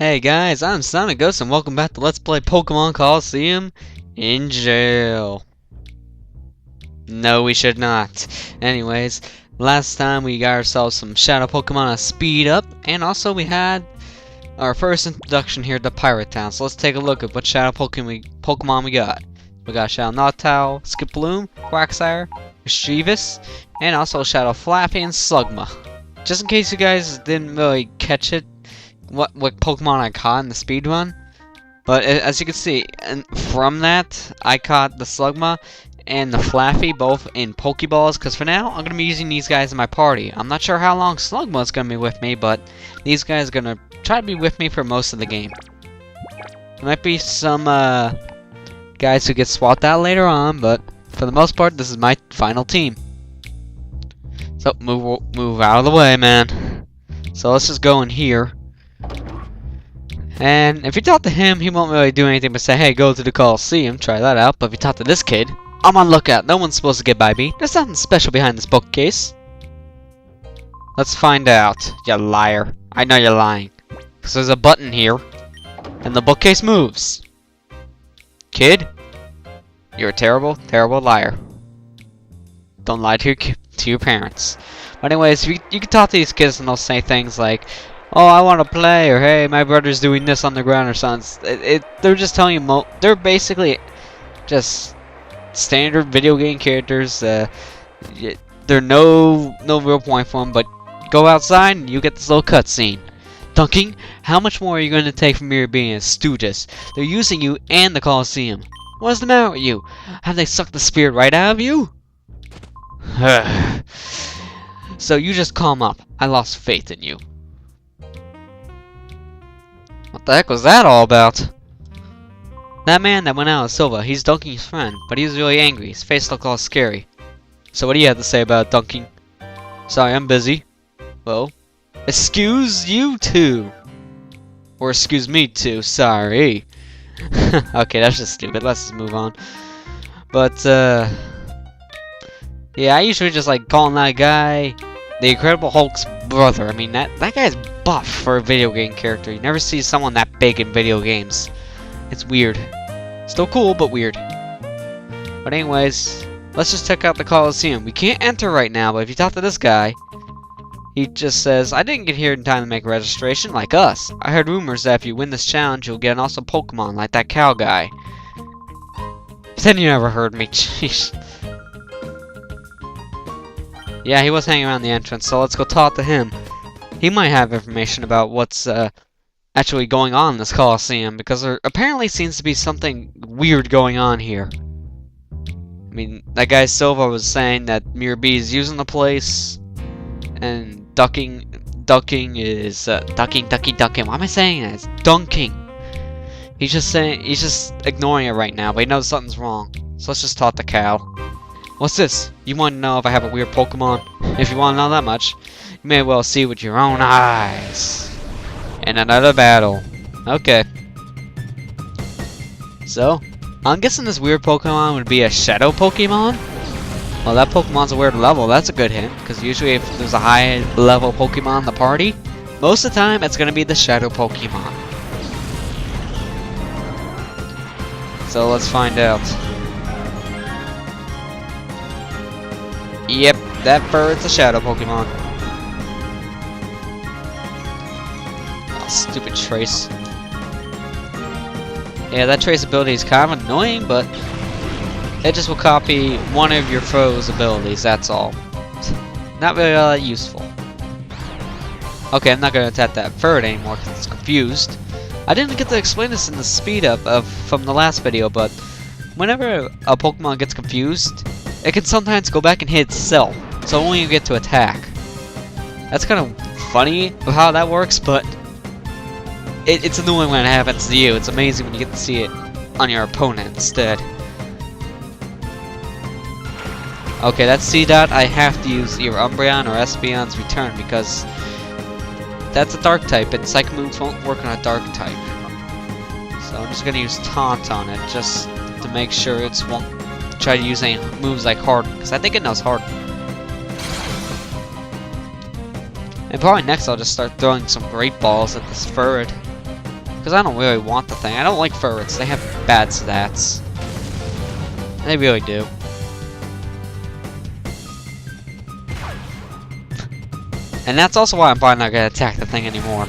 Hey guys, I'm SonicGhost and welcome back to Let's Play Pokémon Colosseum in jail. No, we should not. Anyways, last time we got ourselves some Shadow Pokemon to speed up, and also we had our first introduction here to Pyrite Town. So let's take a look at what Shadow Pokemon we got. We got Shadow Noctowl, Skiploom, Quagsire, Mischievous, and also Shadow Flappy and Slugma. Just in case you guys didn't really catch it, what Pokemon I caught in the speed run, but as you can see, and from that I caught the Slugma and the Flaffy both in Pokeballs, because for now I'm gonna be using these guys in my party. I'm not sure how long Slugma is gonna be with me, but these guys are gonna try to be with me for most of the game. There might be some guys who get swapped out later on, but for the most part this is my final team. So move out of the way, man. So let's just go in here. And if you talk to him, he won't really do anything but say, hey, go to the Colosseum, try that out. But if you talk to this kid, I'm on lookout. No one's supposed to get by me. There's nothing special behind this bookcase. Let's find out, you liar. I know you're lying. Because there's a button here, and the bookcase moves. Kid, you're a terrible, terrible liar. Don't lie to your parents. But anyways, you can talk to these kids and they'll say things like, oh, I want to play, or hey, my brother's doing this on the ground, or something. They're just telling you, they're basically just standard video game characters. They're no real point for them, but go outside and you get this little cutscene. Dunking, how much more are you going to take from your being a stooges? They're using you and the Colosseum. What's the matter with you? Have they sucked the spirit right out of you? So you just calm up. I lost faith in you. What the heck was that all about? That man that went out with Silva, he's Dunking's friend, but he was really angry. His face looked all scary. So what do you have to say about Dunking? Sorry, I'm busy. Well, excuse you too. Or excuse me too, sorry. Okay, that's just stupid. Let's just move on. But, yeah, I usually just like calling that guy the Incredible Hulk's brother. I mean, that guy's buff for a video game character. You never see someone that big in video games. It's weird. Still cool, but weird. But anyways, let's just check out the Colosseum. We can't enter right now, but if you talk to this guy, he just says, I didn't get here in time to make a registration like us. I heard rumors that if you win this challenge, you'll get an awesome Pokemon like that cow guy. Then you never heard me. Jeez. Yeah, he was hanging around the entrance, so let's go talk to him. He might have information about what's actually going on in this Colosseum, because there apparently seems to be something weird going on here. I mean, that guy Silva was saying that Mirabee is using the place, and ducking is ducking. Why am I saying that? It's dunking. He's just ignoring it right now, but he knows something's wrong. So let's just talk to Cal. What's this? You want to know if I have a weird Pokemon? If you want to know that much, you may well see with your own eyes. In another battle. Okay. So, I'm guessing this weird Pokemon would be a Shadow Pokemon? Well, that Pokemon's a weird level. That's a good hint, because usually if there's a high level Pokemon in the party, most of the time it's going to be the Shadow Pokemon. So let's find out. Yep, that bird's a Shadow Pokemon. Oh, stupid Trace. Yeah, that Trace ability is kind of annoying, but it just will copy one of your foe's abilities, that's all. Not really useful. Okay, I'm not going to attack that bird anymore because it's confused. I didn't get to explain this in the speed up from the last video, but whenever a Pokemon gets confused, it can sometimes go back and hit itself, so only you get to attack. That's kind of funny how that works, but it's annoying when it happens to you. It's amazing when you get to see it on your opponent instead. Okay, that's C-Dot. I have to use either Umbreon or Espeon's Return because that's a Dark type, and Psychic moves won't work on a Dark type. So I'm just going to use Taunt on it just to make sure it won't try to use any moves like Harden, because I think it knows Harden. And probably next I'll just start throwing some Great Balls at this Furred. Because I don't really want the thing. I don't like ferrets. They have bad stats. They really do. And that's also why I'm probably not going to attack the thing anymore.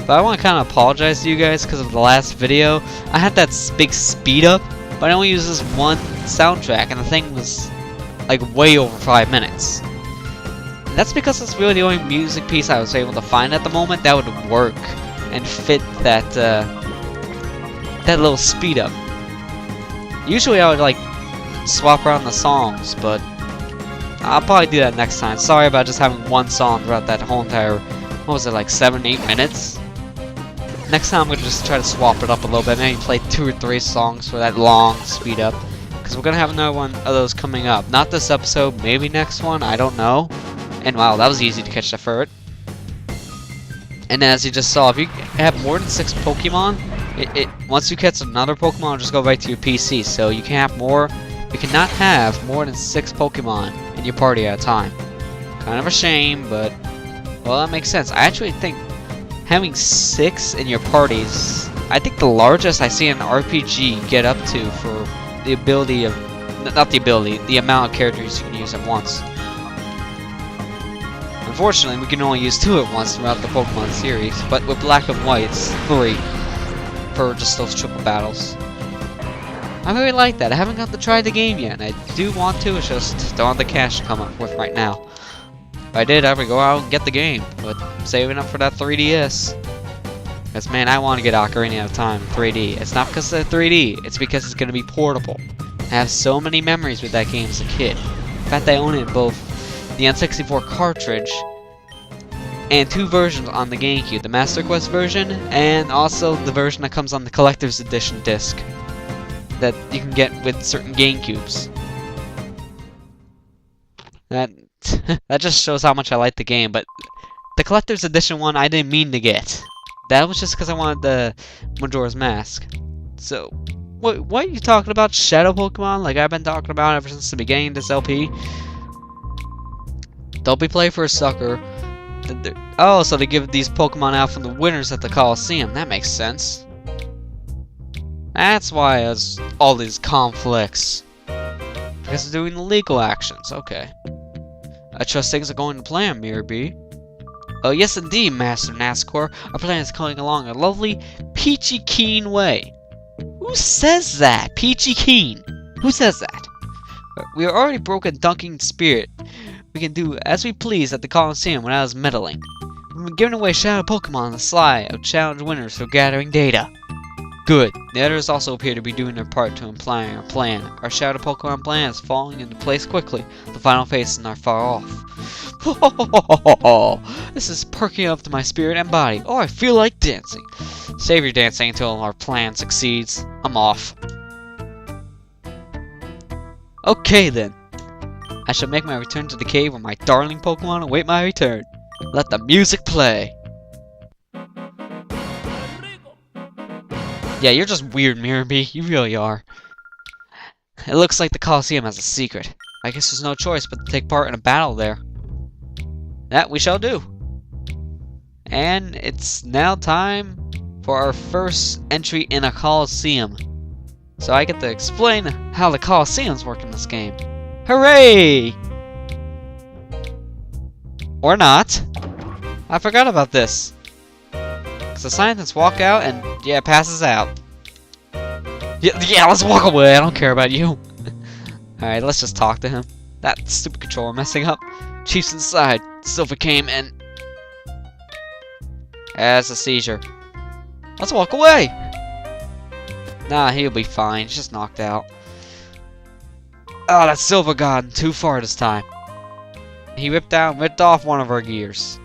But I want to kind of apologize to you guys because of the last video. I had that big speed up, but I only used this one soundtrack, and the thing was like way over 5 minutes. And that's because it's really the only music piece I was able to find at the moment that would work and fit that that little speed up. Usually I would like swap around the songs, but I'll probably do that next time. Sorry about just having one song throughout that whole entire, what was it, like 7-8 minutes? Next time I'm going to just try to swap it up a little bit. Maybe play 2 or 3 songs for that long speed up. Because we're going to have another one of those coming up. Not this episode, maybe next one, I don't know. And wow, that was easy to catch the ferret. And as you just saw, if you have more than 6 Pokemon, once you catch another Pokemon, it'll just go right to your PC. So you can have more, you cannot have more than 6 Pokemon in your party at a time. Kind of a shame, but well, that makes sense. I actually think having 6 in your parties, I think the largest I see an RPG get up to for the ability of, not the ability, the amount of characters you can use at once. Unfortunately, we can only use 2 at once throughout the Pokemon series, but with Black and White, it's 3 for just those triple battles. I really like that. I haven't got to try the game yet, and I do want to, it's just don't have the cash to come up with right now. If I did, I would go out and get the game, but I'm saving up for that 3DS. Because, man, I want to get Ocarina of Time 3D. It's not because of the 3D, it's because it's going to be portable. I have so many memories with that game as a kid. In fact, I own it in both the N64 cartridge and 2 versions on the GameCube. The Master Quest version, and also the version that comes on the Collector's Edition disc that you can get with certain GameCubes. That just shows how much I like the game, but the Collector's Edition one I didn't mean to get. That was just because I wanted the Majora's Mask. So, what are you talking about? Shadow Pokemon? Like I've been talking about ever since the beginning of this LP? Don't be played for a sucker. Oh, so they give these Pokemon out from the winners at the Colosseum. That makes sense. That's why there's all these conflicts. Because they're doing illegal actions. Okay. I trust things are going to plan, Mirror B. Oh, yes indeed, Master Nascor. Our plan is coming along a lovely, peachy keen way. Who says that? Peachy keen? Who says that? We are already broken dunking spirit. We can do as we please at the Colosseum without us meddling. We've been giving away Shadow Pokemon on the sly of challenge winners for gathering data. Good. The others also appear to be doing their part to implying our plan. Our Shadow Pokemon plan is falling into place quickly. The final phase is not far off. This is perking up to my spirit and body. Oh, I feel like dancing. Save your dancing until our plan succeeds. I'm off. Okay then. I shall make my return to the cave where my darling Pokemon await my return. Let the music play. Yeah, you're just weird, Mirror B. You really are. It looks like the Colosseum has a secret. I guess there's no choice but to take part in a battle there. That we shall do. And it's now time for our first entry in a Colosseum. So I get to explain how the Colosseums work in this game. Hooray! Or not. I forgot about this. Because the scientists walk out and, yeah, passes out. Yeah, let's walk away. I don't care about you. Alright, let's just talk to him. That stupid controller messing up. Chief's inside. Silver came and... That's a seizure. Let's walk away! Nah, he'll be fine. He's just knocked out. Oh, that Silver gone too far this time. He ripped off one of our gears.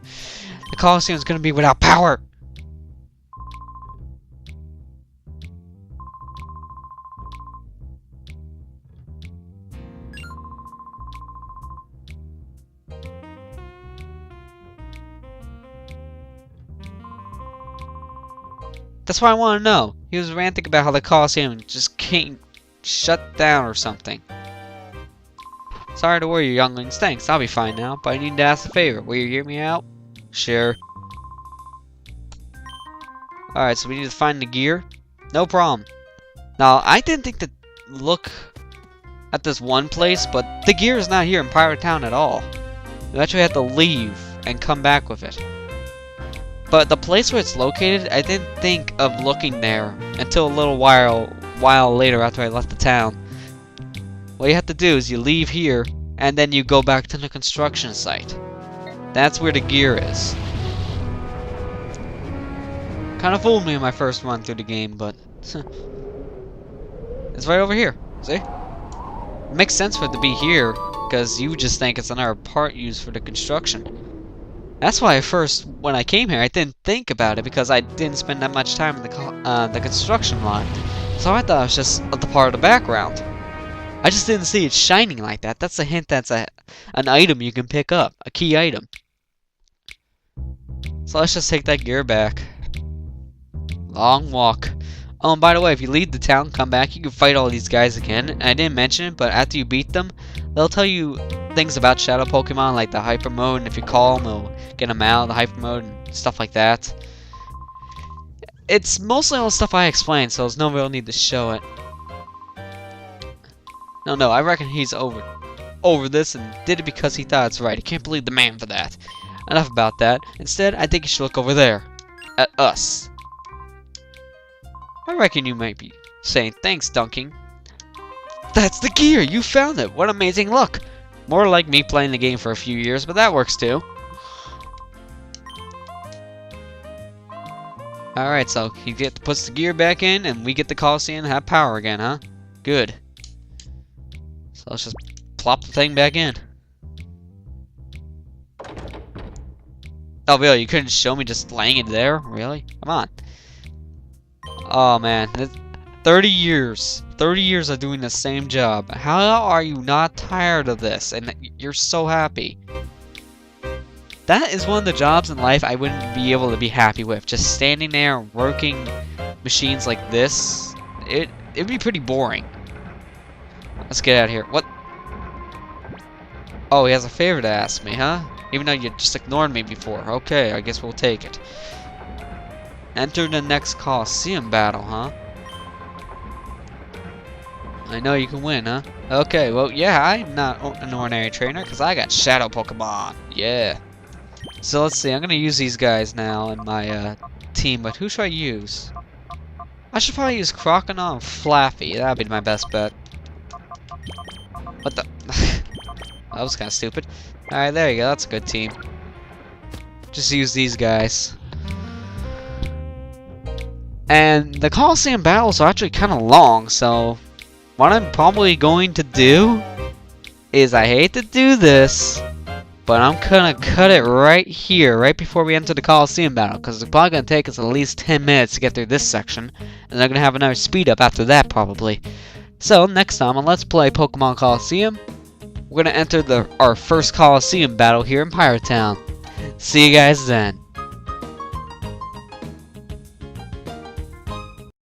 The Colosseum's gonna be without power! That's what I want to know. He was ranting about how the Colosseum just can't shut down or something. Sorry to worry you, younglings. Thanks, I'll be fine now. But I need to ask a favor. Will you hear me out? Sure. Alright, so we need to find the gear. No problem. Now, I didn't think to look at this one place, but the gear is not here in Pyrite Town at all. You actually have to leave and come back with it. But the place where it's located, I didn't think of looking there until a little while later after I left the town. What you have to do is you leave here, and then you go back to the construction site. That's where the gear is. Kind of fooled me in my first run through the game, but it's right over here. See? It makes sense for it to be here, because you just think it's another part used for the construction. That's why when I came here, I didn't think about it, because I didn't spend that much time in the construction line. So I thought it was just the part of the background. I just didn't see it shining like that. That's a hint that's an item you can pick up. A key item. So let's just take that gear back. Long walk. Oh, and by the way, if you leave the town, come back, you can fight all these guys again. And I didn't mention it, but after you beat them, they'll tell you things about Shadow Pokemon, like the Hyper Mode, and if you call them, they'll get them out of the Hyper Mode, and stuff like that. It's mostly all the stuff I explained, so there's no real need to show it. No, I reckon he's over this and did it because he thought it's right. I can't believe the man for that. Enough about that. Instead, I think you should look over there. At us. I reckon you might be saying, thanks, Dunking. That's the gear! You found it! What amazing luck! More like me playing the game for a few years, but that works too. Alright, so he puts the gear back in, and we get the Colosseum and have power again, huh? Good. So let's just plop the thing back in. Oh, really? You couldn't show me just laying it there? Really? Come on. Oh, man. 30 years. 30 years of doing the same job. How are you not tired of this? And you're so happy. That is one of the jobs in life I wouldn't be able to be happy with. Just standing there and working machines like this. It'd be pretty boring. Let's get out of here. What? Oh, he has a favor to ask me, huh? Even though you just ignored me before. Okay, I guess we'll take it. Enter the next Colosseum battle, huh? I know you can win, huh? Okay, well, yeah, I'm not an ordinary trainer, because I got Shadow Pokemon. Yeah. So let's see, I'm going to use these guys now in my team, but who should I use? I should probably use Croconaw and Flaffy. That would be my best bet. What the? That was kind of stupid. Alright, there you go. That's a good team. Just use these guys. And the Colosseum battles are actually kind of long, so what I'm probably going to do is, I hate to do this, but I'm gonna cut it right here, right before we enter the Colosseum battle, because it's probably gonna take us at least 10 minutes to get through this section, and they're gonna have another speed up after that, probably. So, next time on Let's Play Pokemon Colosseum, we're gonna enter our first Colosseum battle here in Pyrite Town. See you guys then.